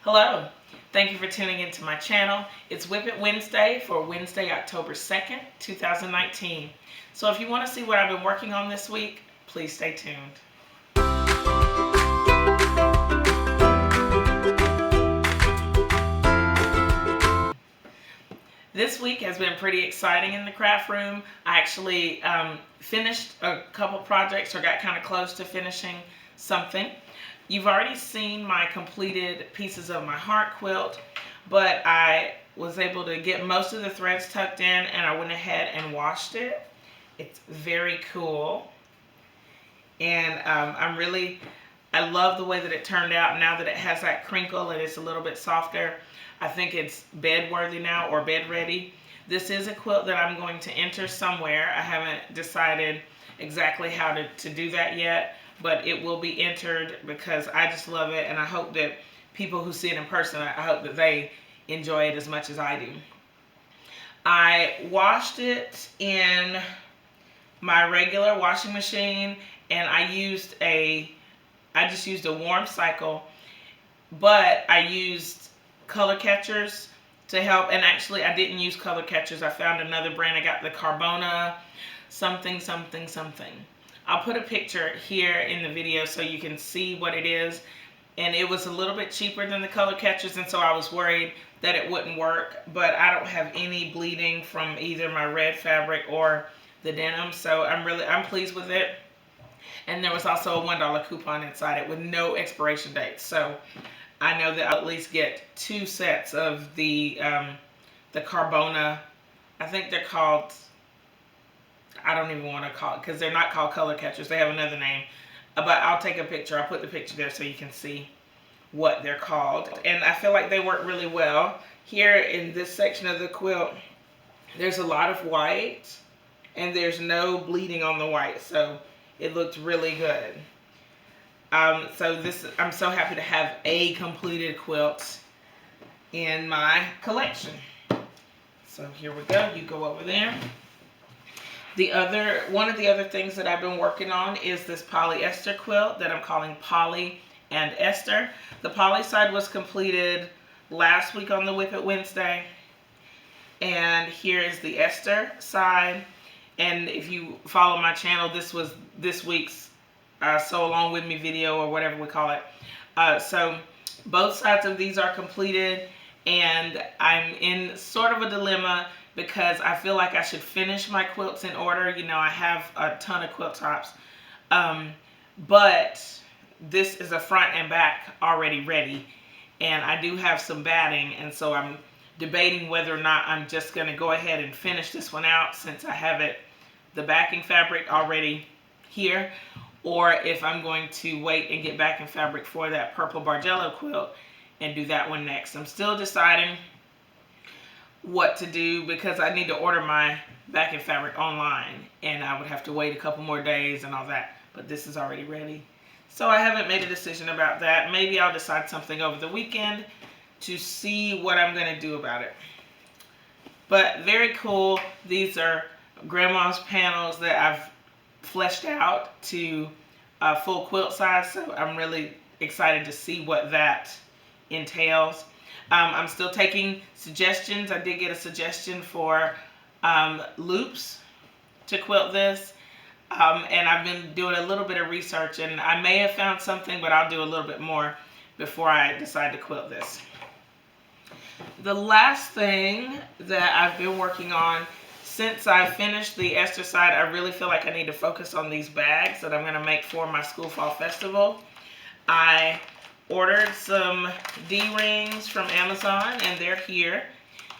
Hello, thank you for tuning into my channel. It's Whip It Wednesday for Wednesday, October 2nd, 2019. So if you want to see what I've been working on this week, please stay tuned. This week has been pretty exciting in the craft room. I actually finished a couple projects or got kind of close to finishing something. You've already seen my completed pieces of my heart quilt, but I was able to get most of the threads tucked in and I went ahead and washed it. It's very cool. And I love the way that it turned out now that it has that crinkle and it's a little bit softer. I think it's bed worthy now, or bed ready. This is a quilt that I'm going to enter somewhere. I haven't decided exactly how to do that yet, but it will be entered because I just love it, and I hope that people who see it in person, I hope that they enjoy it as much as I do. I washed it in my regular washing machine, and I just used a warm cycle, but I used color catchers to help. And actually I didn't use color catchers. I found another brand. I got the Carbona something. I'll put a picture here in the video so you can see what it is. And it was a little bit cheaper than the color catchers, and so I was worried that it wouldn't work, but I don't have any bleeding from either my red fabric or the denim, so I'm pleased with it. And there was also a $1 coupon inside it with no expiration date, so I know that I'll at least get 2 sets of the Carbona. I think they're called, I don't even want to call it, because they're not called color catchers. They have another name. But I'll take a picture. I'll put the picture there so you can see what they're called. And I feel like they work really well. Here in this section of the quilt, there's a lot of white, and there's no bleeding on the white. So it looked really good. I'm so happy to have a completed quilt in my collection. So here we go. You go over there. One of the other things that I've been working on is this polyester quilt that I'm calling Polly and Esther. The poly side was completed last week on the Whip It Wednesday. And here is the Esther side. And if you follow my channel, this was this week's Sew Along With Me video, or whatever we call it. So both sides of these are completed, and I'm in sort of a dilemma because I feel like I should finish my quilts in order. You know, I have a ton of quilt tops, but this is a front and back already ready, and I do have some batting, and so I'm debating whether or not I'm just going to go ahead and finish this one out since I have the backing fabric already here, or if I'm going to wait and get backing fabric for that purple Bargello quilt and do that one next. I'm still deciding what to do because I need to order my backing fabric online, and I would have to wait a couple more days and all that, but this is already ready. So I haven't made a decision about that. Maybe I'll decide something over the weekend to see what I'm going to do about it. But very cool. These are Grandma's panels that I've fleshed out to full quilt size, so I'm really excited to see what that entails. I'm still taking suggestions. I did get a suggestion for loops to quilt this, and I've been doing a little bit of research, and I may have found something, but I'll do a little bit more before I decide to quilt this. The last thing that I've been working on, since I finished the Esther side, I really feel like I need to focus on these bags that I'm going to make for my School Fall Festival. I ordered some D-rings from Amazon, and they're here.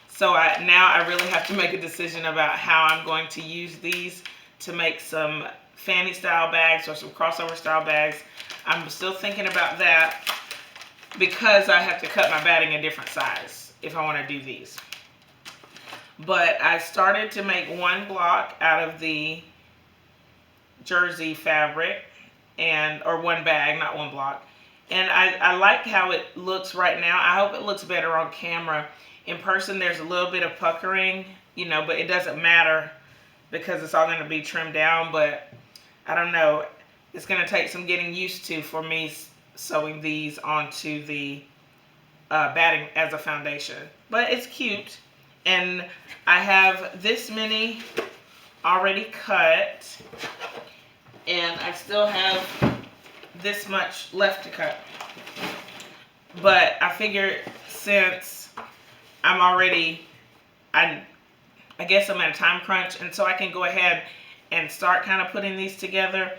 So now I really have to make a decision about how I'm going to use these to make some fanny style bags or some crossover style bags. I'm still thinking about that because I have to cut my batting a different size if I want to do these. But I started to make one block out of the jersey fabric, or one bag, not one block. And I like how it looks right now. I hope it looks better on camera. In person, there's a little bit of puckering, you know, but it doesn't matter because it's all going to be trimmed down. But I don't know. It's going to take some getting used to for me sewing these onto the batting as a foundation. But it's cute. And I have this many already cut. And I still have this much left to cut. But I figured since I'm already, I guess I'm at a time crunch, and so I can go ahead and start kind of putting these together.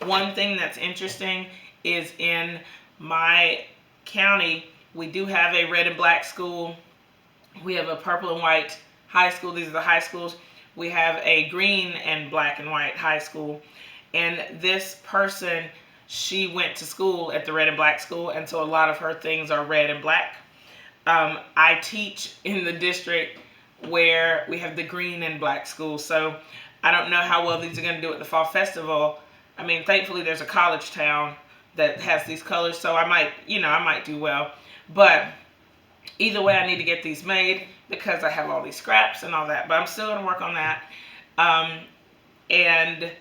One thing that's interesting is in my county, we do have a red and black school. We have a purple and white high school. These are the high schools. We have a green and black and white high school. And this person, she went to school at the red and black school, and so a lot of her things are red and black. I teach in the district where we have the green and black school, so I don't know how well these are going to do at the fall festival. I mean, thankfully there's a college town that has these colors, so I might do well. But either way, I need to get these made because I have all these scraps and all that. But I'm still going to work on that. And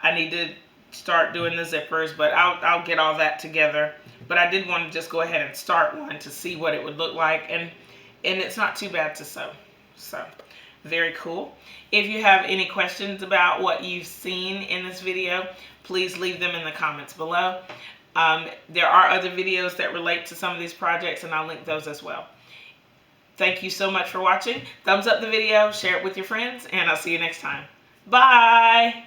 I need to start doing the zippers, but I'll get all that together. But I did want to just go ahead and start one to see what it would look like. And it's not too bad to sew. So, very cool. If you have any questions about what you've seen in this video, please leave them in the comments below. There are other videos that relate to some of these projects, and I'll link those as well. Thank you so much for watching. Thumbs up the video, share it with your friends, and I'll see you next time. Bye!